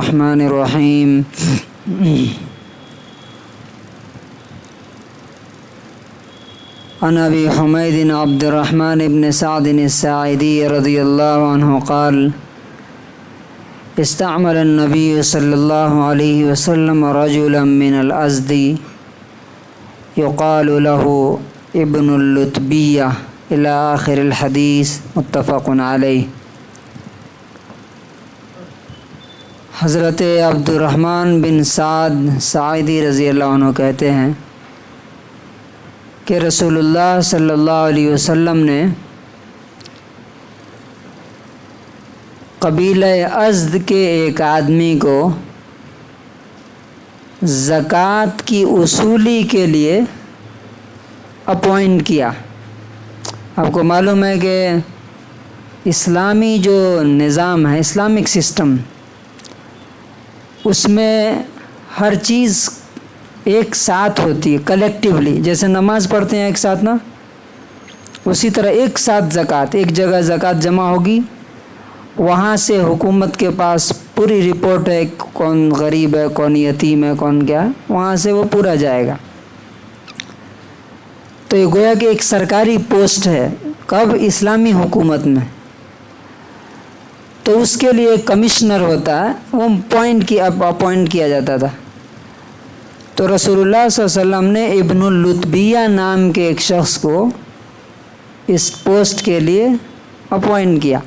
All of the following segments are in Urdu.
الرحمن الرحیم عن ابی حمید عبد الرحمن بن سعد الساعدی رضی اللہ عنہ قال استعمل النبی صلی اللہ علیہ وسلم رجلا من الازد یقال له ابن اللتبیہ الی آخر الحدیث متفق علیہ۔ حضرت عبد الرحمن بن سعد ساعدی رضی اللہ عنہ کہتے ہیں کہ رسول اللہ صلی اللہ علیہ وسلم نے قبیلہ ازد کے ایک آدمی کو زکوٰۃ کی وصولی کے لیے اپوائنٹ کیا۔ آپ کو معلوم ہے کہ اسلامی جو نظام ہے، اسلامک سسٹم، اس میں ہر چیز ایک ساتھ ہوتی ہے کلیکٹیولی، جیسے نماز پڑھتے ہیں ایک ساتھ نا، اسی طرح ایک ساتھ زکوٰۃ، ایک جگہ زکوٰۃ جمع ہوگی، وہاں سے حکومت کے پاس پوری رپورٹ ہے کون غریب ہے، کون یتیم ہے، کون کیا ہے، وہاں سے وہ پورا جائے گا۔ تو یہ گویا کہ ایک سرکاری پوسٹ ہے، کب؟ اسلامی حکومت میں۔ تو اس کے لیے ایک کمشنر ہوتا ہے، وہ اپوائنٹ کیا جاتا تھا۔ تو رسول اللہ صلی اللہ علیہ وسلم نے ابن اللتبیہ نام کے ایک شخص کو اس پوسٹ کے لیے اپوائنٹ کیا۔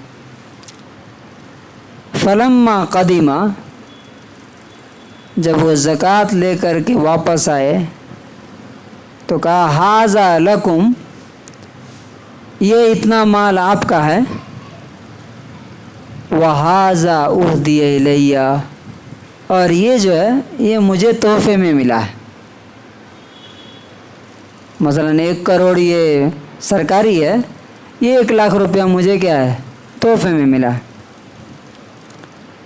فلما قدیمہ، جب وہ زکوٰۃ لے کر کے واپس آئے تو کہا ھذا لکم، یہ اتنا مال آپ کا ہے، وھذا اہدی الیہ، اور یہ جو ہے یہ مجھے تحفے میں ملا ہے۔ مثلا 1 کروڑ یہ سرکاری ہے، یہ 1 لاکھ روپیہ مجھے کیا ہے؟ تحفے میں ملا ہے۔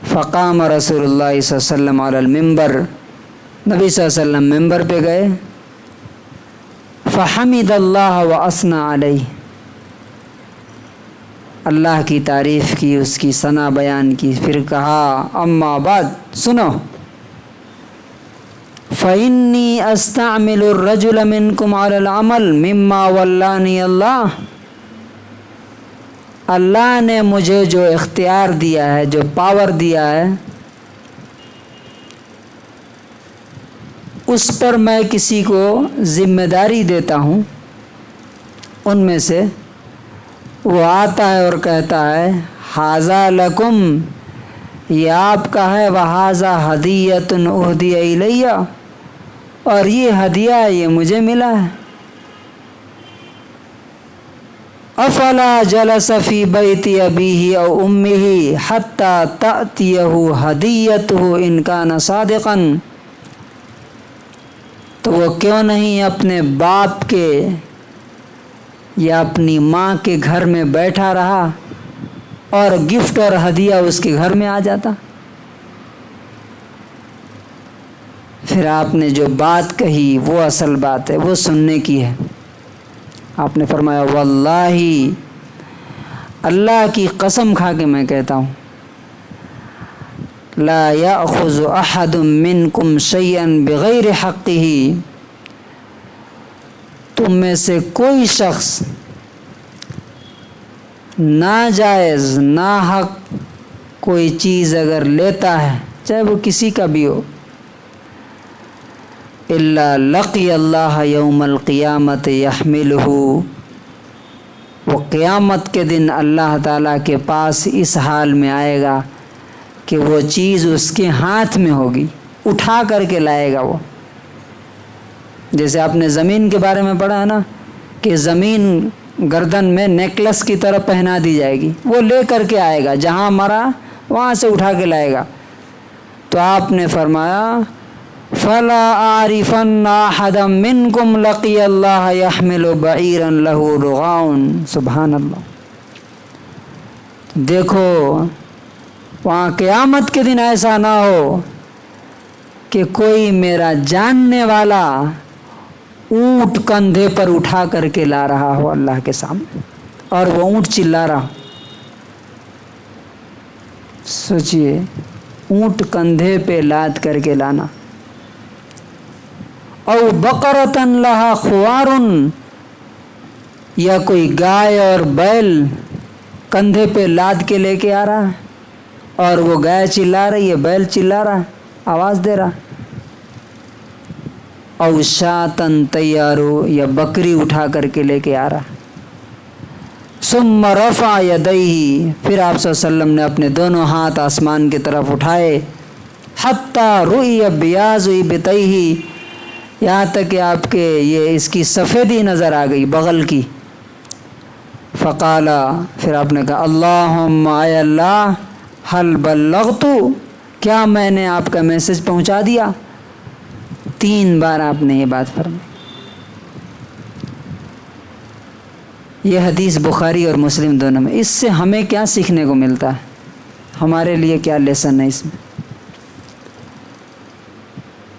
فقام رسول اللہ صلی اللہ علیہ وسلم علی المنبر، نبی صلی اللہ علیہ وسلم ممبر پہ گئے، فحمد اللہ واثنى علیہ، اللہ کی تعریف کی، اس کی ثنا بیان کی، پھر کہا اما بعد، سنو، فإنی استعمل الرجل منکم علی العمل مما ولانی اللہ، اللہ نے مجھے جو اختیار دیا ہے، جو پاور دیا ہے، اس پر میں کسی کو ذمہ داری دیتا ہوں، ان میں سے وہ آتا ہے اور کہتا ہے ھذا لکم، یہ آپ کا ہے، وھذا ھدیۃ اہدی الیہ، اور یہ ہدیہ ہے، یہ مجھے ملا ہے۔ افلا جلس فی بیت ابیہ او امہ حتی تأتیہ ھدیتہ ان کان صادقا، تو وہ کیوں نہیں اپنے باپ کے یا اپنی ماں کے گھر میں بیٹھا رہا اور گفٹ اور ہدیہ اس کے گھر میں آ جاتا؟ پھر آپ نے جو بات کہی وہ اصل بات ہے، وہ سننے کی ہے۔ آپ نے فرمایا واللہ، اللہ کی قسم کھا کے میں کہتا ہوں، لا یأخذ احد منکم شیئا بغیر حقہ، تم میں سے کوئی شخص ناجائز ناحق کوئی چیز اگر لیتا ہے، چاہے وہ کسی کا بھی ہو، الا لقی اللہ یوم القیامت یحملہ، وہ قیامت کے دن اللہ تعالیٰ کے پاس اس حال میں آئے گا کہ وہ چیز اس کے ہاتھ میں ہوگی، اٹھا کر کے لائے گا وہ۔ جیسے آپ نے زمین کے بارے میں پڑھا ہے نا، کہ زمین گردن میں نیکلس کی طرح پہنا دی جائے گی، وہ لے کر کے آئے گا، جہاں مرا وہاں سے اٹھا کے لائے گا۔ تو آپ نے فرمایا فلا اعرفن احدا منکم لقی اللہ یحمل بعیرا لہ رغاؤن، سبحان اللہ۔ دیکھو وہاں قیامت کے دن ایسا نہ ہو کہ کوئی میرا جاننے والا اونٹ کندھے پر اٹھا کر کے لا رہا ہو اللہ کے سامنے، اور وہ اونٹ چلا رہا۔ سوچئے اونٹ کندھے پہ لاد کر کے لانا، او بقرۃ لہا خوار، یا کوئی گائے اور بیل کندھے پہ لاد کے لے کے آ رہا ہے، اور وہ گائے چلا رہی ہے، بیل چلا رہا ہے، آواز دے رہا، او شاتن تیارو، یا بکری اٹھا کر کے لے کے آ رہا۔ ثم رفع یدیہ، پھر آپ صلی اللہ علیہ وسلم نے اپنے دونوں ہاتھ آسمان کی طرف اٹھائے، حتی رؤی بیاض ابطیہ، یہاں تک کہ آپ کے یہ اس کی سفیدی نظر آ گئی بغل کی۔ فقال، پھر آپ نے کہا اللہم، اے اللہ، حل بلغت، کیا میں نے آپ کا میسج پہنچا دیا؟ 3 بار آپ نے یہ بات فرمائی۔ یہ حدیث بخاری اور مسلم دونوں میں۔ اس سے ہمیں کیا سیکھنے کو ملتا ہے؟ ہمارے لیے کیا لیسن ہے اس میں؟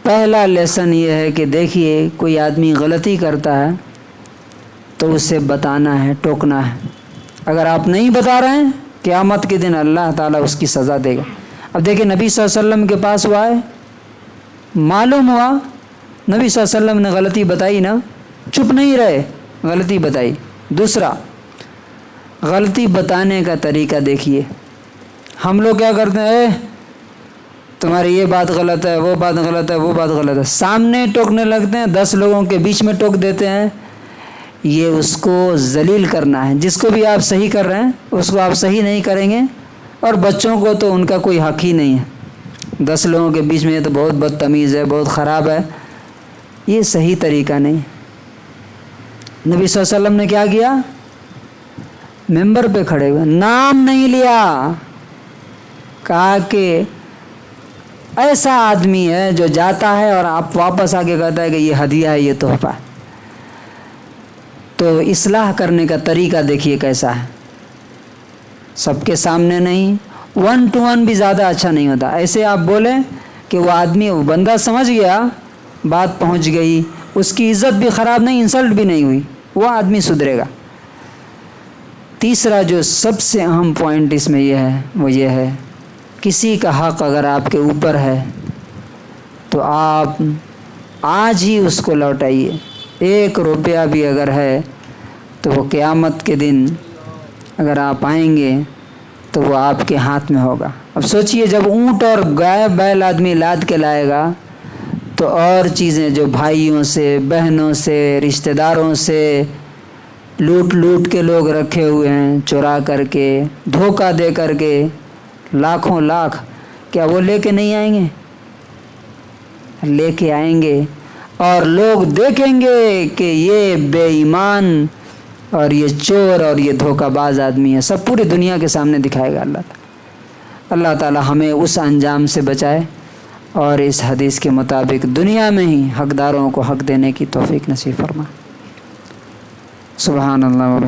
پہلا لیسن یہ ہے کہ دیکھیے، کوئی آدمی غلطی کرتا ہے تو اسے بتانا ہے، ٹوکنا ہے۔ اگر آپ نہیں بتا رہے ہیں، قیامت کے دن اللہ تعالیٰ اس کی سزا دے گا۔ اب دیکھیں، نبی صلی اللہ علیہ وسلم کے پاس ہوا ہے، معلوم ہوا نبی صلی اللہ علیہ وسلم نے غلطی بتائی نا، چپ نہیں رہے، غلطی بتائی۔ دوسرا، غلطی بتانے کا طریقہ دیکھیے۔ ہم لوگ کیا کرتے ہیں، تمہاری یہ بات غلط ہے، وہ بات غلط ہے، وہ بات غلط ہے، سامنے ٹوکنے لگتے ہیں، 10 لوگوں کے بیچ میں ٹوک دیتے ہیں۔ یہ اس کو ذلیل کرنا ہے۔ جس کو بھی آپ صحیح کر رہے ہیں اس کو آپ صحیح نہیں کریں گے، اور بچوں کو تو ان کا کوئی حق ہی نہیں ہے۔ 10 لوگوں کے بیچ میں یہ تو بہت بدتمیز ہے، بہت خراب ہے، یہ صحیح طریقہ نہیں۔ نبی صلی اللہ علیہ وسلم نے کیا کیا؟ ممبر پہ کھڑے ہوئے، نام نہیں لیا، کہا کہ ایسا آدمی ہے جو جاتا ہے اور آپ واپس آ کے کہتا ہے کہ یہ ہدیہ ہے، یہ تحفہ ہے۔ تو اصلاح کرنے کا طریقہ دیکھیے کیسا ہے، سب کے سامنے نہیں، 1 to 1 بھی زیادہ اچھا نہیں ہوتا۔ ایسے آپ بولیں کہ وہ آدمی، وہ بندہ سمجھ گیا، بات پہنچ گئی، اس کی عزت بھی خراب نہیں، انسلٹ بھی نہیں ہوئی، وہ آدمی سدھرے گا۔ تیسرا جو سب سے اہم پوائنٹ اس میں یہ ہے، وہ یہ ہے، کسی کا حق اگر آپ کے اوپر ہے تو آپ آج ہی اس کو لوٹائیے۔ 1 روپیہ بھی اگر ہے تو وہ قیامت کے دن اگر آپ آئیں گے تو وہ آپ کے ہاتھ میں ہوگا۔ اب سوچئے، جب اونٹ اور گائے بیل آدمی لاد کے لائے گا تو اور چیزیں جو بھائیوں سے، بہنوں سے، رشتہ داروں سے لوٹ کے لوگ رکھے ہوئے ہیں، چرا کر کے، دھوکہ دے کر کے، لاکھوں لاکھ، کیا وہ لے کے نہیں آئیں گے؟ لے کے آئیں گے، اور لوگ دیکھیں گے کہ یہ بے ایمان اور یہ چور اور یہ دھوکہ باز آدمی ہے، سب پوری دنیا کے سامنے دکھائے گا اللہ تعالیٰ۔ اللہ تعالیٰ ہمیں اس انجام سے بچائے، اور اس حدیث کے مطابق دنیا میں ہی حقداروں کو حق دینے کی توفیق نصیب فرمائے۔ سبحان اللہ۔